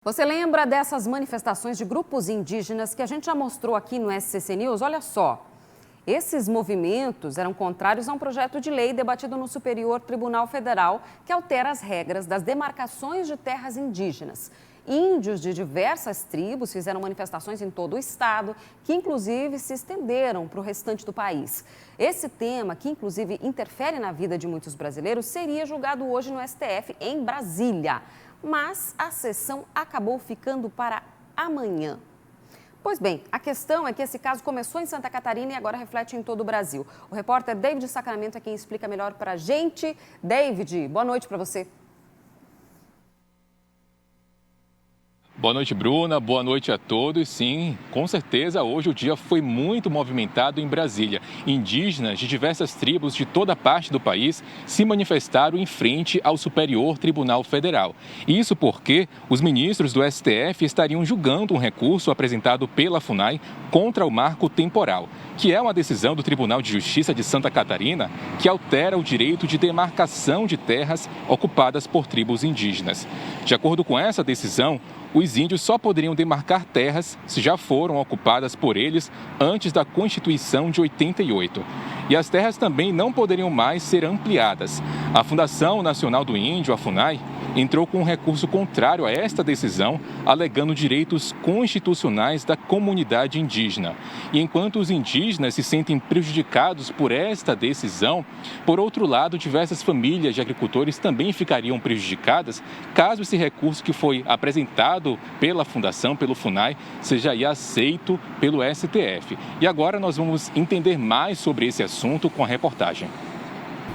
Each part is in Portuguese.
Você lembra dessas manifestações de grupos indígenas que a gente já mostrou aqui no SCC News? Olha só, esses movimentos eram contrários a um projeto de lei debatido no Superior Tribunal Federal que altera as regras das demarcações de terras indígenas. Índios de diversas tribos fizeram manifestações em todo o estado, que inclusive se estenderam para o restante do país. Esse tema, que inclusive interfere na vida de muitos brasileiros, seria julgado hoje no STF em Brasília. Mas a sessão acabou ficando para amanhã. Pois bem, a questão é que esse caso começou em Santa Catarina e agora reflete em todo o Brasil. O repórter David Sacramento é quem explica melhor para a gente. David, boa noite para você. Boa noite, Bruna. Boa noite a todos. Sim, com certeza, hoje o dia foi muito movimentado em Brasília. Indígenas de diversas tribos de toda parte do país se manifestaram em frente ao Superior Tribunal Federal. Isso porque os ministros do STF estariam julgando um recurso apresentado pela FUNAI contra o marco temporal, que é uma decisão do Tribunal de Justiça de Santa Catarina que altera o direito de demarcação de terras ocupadas por tribos indígenas. De acordo com essa decisão, os índios só poderiam demarcar terras se já foram ocupadas por eles antes da Constituição de 88. E as terras também não poderiam mais ser ampliadas. A Fundação Nacional do Índio, a FUNAI, entrou com um recurso contrário a esta decisão, alegando direitos constitucionais da comunidade indígena. E enquanto os indígenas se sentem prejudicados por esta decisão, por outro lado, diversas famílias de agricultores também ficariam prejudicadas caso esse recurso que foi apresentado pela Fundação, pelo FUNAI, seja aí aceito pelo STF. E agora nós vamos entender mais sobre esse assunto com a reportagem.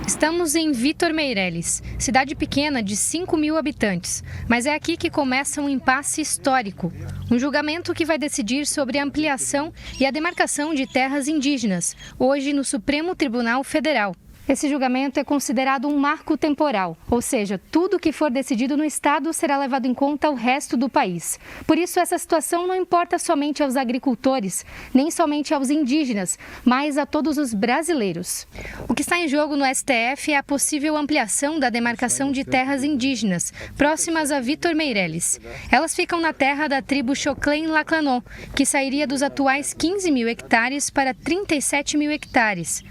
Estamos em Vítor Meireles, cidade pequena de 5.000 habitantes, mas é aqui que começa um impasse histórico. Um julgamento que vai decidir sobre a ampliação e a demarcação de terras indígenas, hoje no Supremo Tribunal Federal. Esse julgamento é considerado um marco temporal, ou seja, tudo que for decidido no estado será levado em conta ao resto do país. Por isso, essa situação não importa somente aos agricultores, nem somente aos indígenas, mas a todos os brasileiros. O que está em jogo no STF é a possível ampliação da demarcação de terras indígenas, próximas a Vítor Meireles. Elas ficam na terra da tribo Xoclen-Laclanon, que sairia dos atuais 15.000 hectares para 37.000 hectares.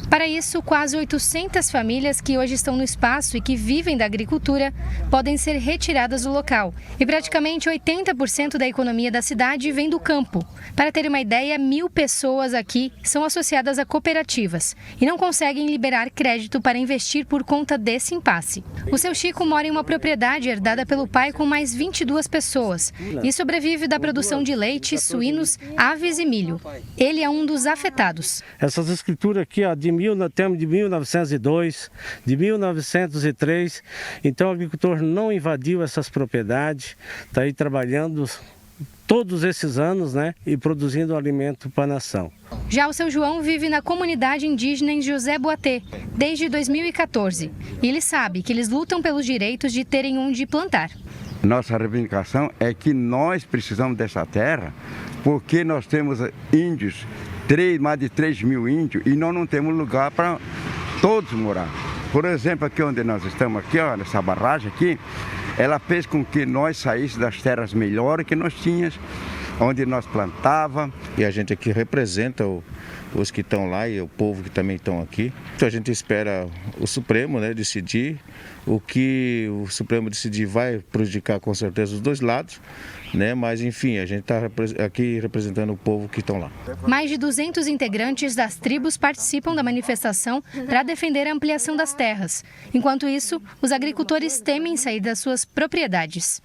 Para isso, quase 800 famílias que hoje estão no espaço e que vivem da agricultura podem ser retiradas do local. E praticamente 80% da economia da cidade vem do campo. Para ter uma ideia, 1.000 pessoas aqui são associadas a cooperativas e não conseguem liberar crédito para investir por conta desse impasse. O seu Chico mora em uma propriedade herdada pelo pai com mais 22 pessoas e sobrevive da produção de leite, suínos, aves e milho. Ele é um dos afetados. Essas escrituras aqui, temos de 1902, de 1903, então o agricultor não invadiu essas propriedades, está aí trabalhando todos esses anos, e produzindo alimento para a nação. Já o seu João vive na comunidade indígena em José Boatê, desde 2014. E ele sabe que eles lutam pelos direitos de terem onde plantar. Nossa reivindicação é que nós precisamos dessa terra, porque nós temos índios, mais de 3.000 índios, e nós não temos lugar para todos morar. Por exemplo, aqui onde nós estamos, aqui, nessa barragem aqui, ela fez com que nós saíssemos das terras melhores que nós tínhamos, onde nós plantávamos. E a gente aqui representa os que estão lá e o povo que também estão aqui. Então a gente espera o Supremo decidir. O que o Supremo decidir vai prejudicar com certeza os dois lados, mas enfim, a gente está aqui representando o povo que estão lá. Mais de 200 integrantes das tribos participam da manifestação para defender a ampliação das terras. Enquanto isso, os agricultores temem sair das suas propriedades.